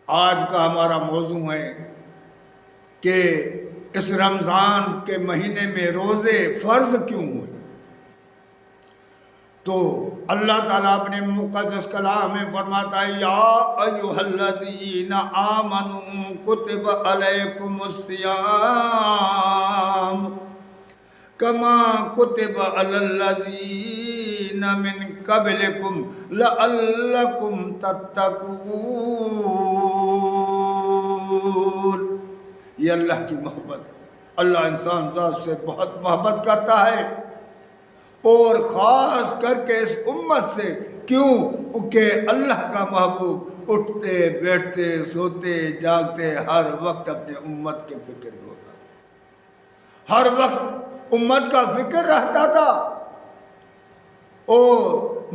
آج کا ہمارا موضوع ہے کہ اس رمضان کے مہینے میں روزے فرض کیوں ہوئے؟ تو اللہ تعالیٰ اپنے مقدس کلام میں فرماتا ہے یا ایھا الذین آمنوا کتب علیکم الصیام کما کتب علی الذین من قبلکم لعلکم تتقون۔ یہ اللہ کی محبت ہے۔ اللہ انسان ذات سے بہت محبت کرتا ہے، اور خاص کر کے اس امت سے۔ کیوں؟ کہ اللہ کا محبوب اٹھتے بیٹھتے سوتے جاگتے ہر وقت اپنے امت کے فکر میں ہوتا، ہر وقت امت کا فکر رہتا تھا۔ اور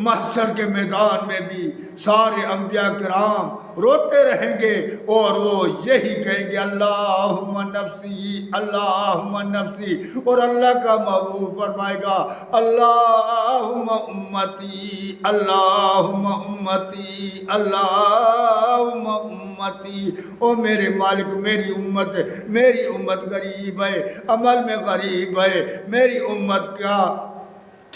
محشر کے میدان میں بھی سارے انبیاء کرام روتے رہیں گے اور وہ یہی کہیں گے اللہم نفسی اللہم نفسی، اور اللہ کا محبوب فرمائے گا اللہم امتی اللہم امتی اللہم امتی۔ او میرے مالک، میری امت غریب ہے، عمل میں غریب ہے، میری امت کا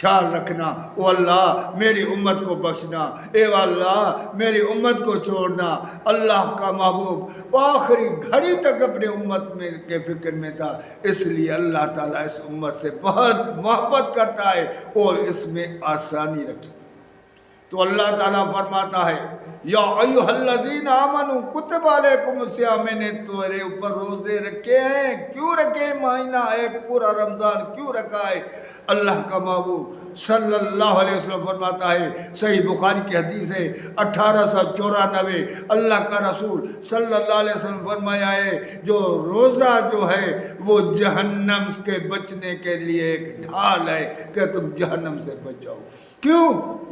خیال رکھنا۔ او اللہ میری امت کو بخشنا، اے اللہ میری امت کو چھوڑنا۔ اللہ کا محبوب آخری گھڑی تک اپنے امت میں کے فکر میں تھا، اس لیے اللہ تعالیٰ اس امت سے بہت محبت کرتا ہے اور اس میں آسانی رکھی۔ تو اللہ تعالیٰ فرماتا ہے یا ایھا الذین آمنوا کتب علیکم الصیام، میں نے تمہارے اوپر روزے رکھے ہیں۔ کیوں رکھے؟ مہینہ ایک پورا رمضان کیوں رکھا ہے؟ اللہ کا محبوب صلی اللہ علیہ وسلم فرماتا ہے، صحیح بخاری کی حدیث ہے 1894، اللہ کا رسول صلی اللہ علیہ وسلم فرمایا ہے جو روزہ جو ہے وہ جہنم کے بچنے کے لیے ایک ڈھال ہے کہ تم جہنم سے بچ جاؤ۔ کیوں؟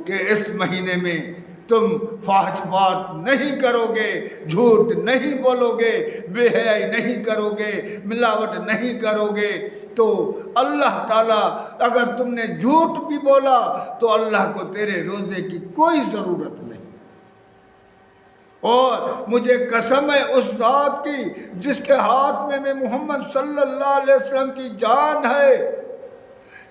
کہ اس مہینے میں تم فحش بات نہیں کرو گے، جھوٹ نہیں بولو گے، بے حیائی نہیں کرو گے، ملاوٹ نہیں کرو گے۔ تو اللہ تعالیٰ اگر تم نے جھوٹ بھی بولا تو اللہ کو تیرے روزے کی کوئی ضرورت نہیں۔ اور مجھے قسم ہے اس ذات کی جس کے ہاتھ میں محمد صلی اللہ علیہ وسلم کی جان ہے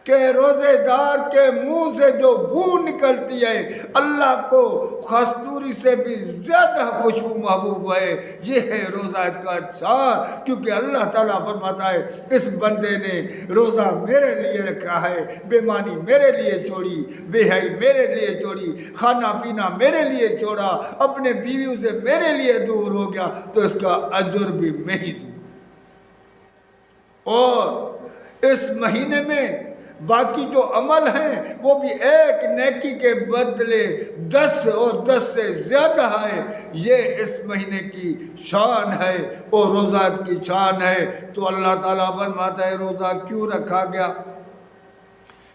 کہ روزے دار کے منہ سے جو بو نکلتی ہے اللہ کو کستوری سے بھی زیادہ خوشبو محبوب ہے۔ یہ ہے روزہ کا شان، کیونکہ اللہ تعالیٰ فرماتا ہے اس بندے نے روزہ میرے لیے رکھا ہے، بےمانی میرے لیے چھوڑی، بے حیائی میرے لیے چھوڑی، کھانا پینا میرے لیے چھوڑا، اپنے بیویوں سے میرے لیے دور ہو گیا، تو اس کا اجر بھی میں ہی دوں۔ اور اس مہینے میں باقی جو عمل ہیں وہ بھی ایک نیکی کے بدلے 10 اور 10 سے زیادہ ہے۔ یہ اس مہینے کی شان ہے اور روزہ کی شان ہے۔ تو اللہ تعالیٰ فرماتا ہے روزہ کیوں رکھا گیا؟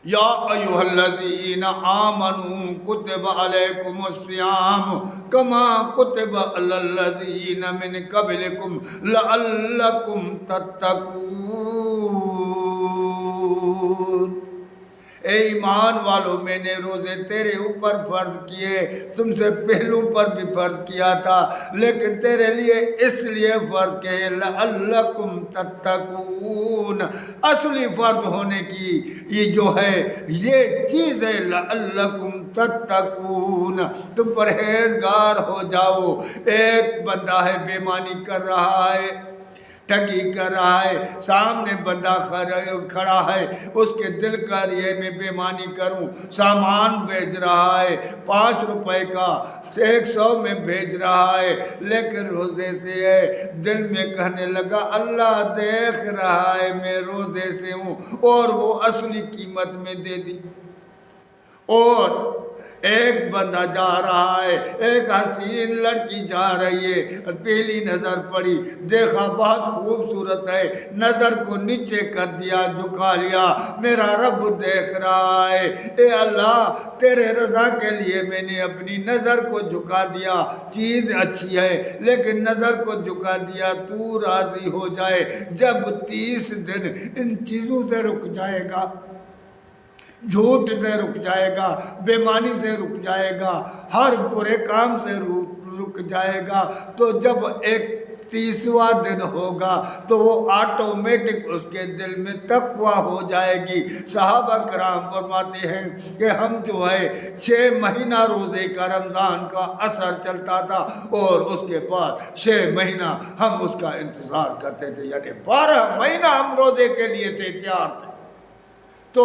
یا ایھا الذین آمنوا کتب علیکم الصیام کما کتب علی الذین من قبلکم لعلکم تتقون۔ اے ایمان والو، میں نے روزے تیرے اوپر فرض کیے، تم سے پہلوں پر بھی فرض کیا تھا، لیکن تیرے لیے اس لیے فرض کیے لعلکم تتقون۔ اصلی فرض ہونے کی یہ جو ہے یہ چیز ہے لعلکم تتقون، تم پرہیزگار ہو جاؤ۔ ایک بندہ ہے بےمانی کر رہا ہے، ٹھگی کر رہا ہے، سامنے بندہ کھڑا ہے، اس کے دل کر یہ میں بےمانی کروں، سامان بھیج رہا ہے 5 روپے کا 100 میں بھیج رہا ہے، لیکن روزے سے ہے، دل میں کہنے لگا اللہ دیکھ رہا ہے میں روزے سے ہوں، اور وہ اصلی قیمت میں دے دی۔ اور ایک بندہ جا رہا ہے، ایک حسین لڑکی جا رہی ہے، پہلی نظر پڑی، دیکھا بہت خوبصورت ہے، نظر کو نیچے کر دیا، جھکا لیا، میرا رب دیکھ رہا ہے، اے اللہ تیرے رضا کے لیے میں نے اپنی نظر کو جھکا دیا، چیز اچھی ہے لیکن نظر کو جھکا دیا، تو راضی ہو جائے۔ جب 30 دن ان چیزوں سے رک جائے گا، جھوٹ سے رک جائے گا، بےمانی سے رک جائے گا، ہر برے کام سے رک رک جائے گا تو جب 31واں دن ہوگا تو وہ آٹومیٹک اس کے دل میں تقوی ہو جائے گی۔ صحابہ کرام فرماتے ہیں کہ ہم جو ہے 6 مہینہ روزے کا رمضان کا اثر چلتا تھا اور اس کے بعد 6 مہینہ ہم اس کا انتظار کرتے تھے، یعنی 12 مہینہ ہم روزے کے لیے تیار تھے۔ تو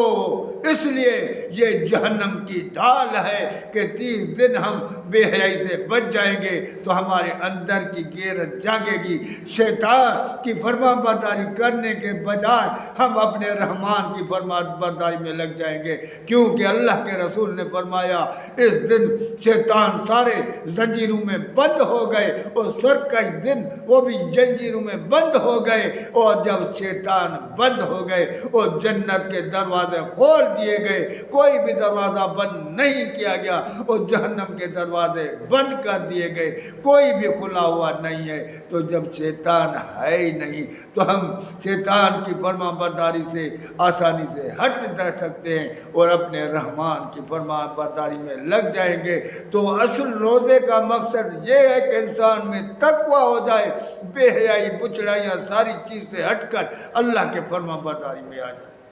اس لیے یہ جہنم کی ڈال ہے کہ 30 دن ہم بے حیائی سے بچ جائیں گے تو ہمارے اندر کی غیرت جاگے گی، شیطان کی فرما برداری کرنے کے بجائے ہم اپنے رحمان کی فرما برداری میں لگ جائیں گے، کیونکہ اللہ کے رسول نے فرمایا اس دن شیطان سارے زنجیروں میں بند ہو گئے اور سرکش دن وہ بھی زنجیروں میں بند ہو گئے، اور جب شیطان بند ہو گئے اور جنت کے دروازے کھول دیے گئے، کوئی بھی دروازہ بند نہیں کیا گیا، اور جہنم کے دروازے بند کر دیے گئے، کوئی بھی کھلا ہوا نہیں ہے۔ تو جب شیطان ہے ہی نہیں تو ہم شیطان کی فرما برداری سے آسانی سے ہٹ جا سکتے ہیں اور اپنے رحمان کی فرما برداری میں لگ جائیں گے۔ تو اصل روزے کا مقصد یہ ہے کہ انسان میں تقوی ہو جائے، بے حیائی بچڑائیاں ساری چیز سے ہٹ کر اللہ کے فرما برداری میں آ جائے۔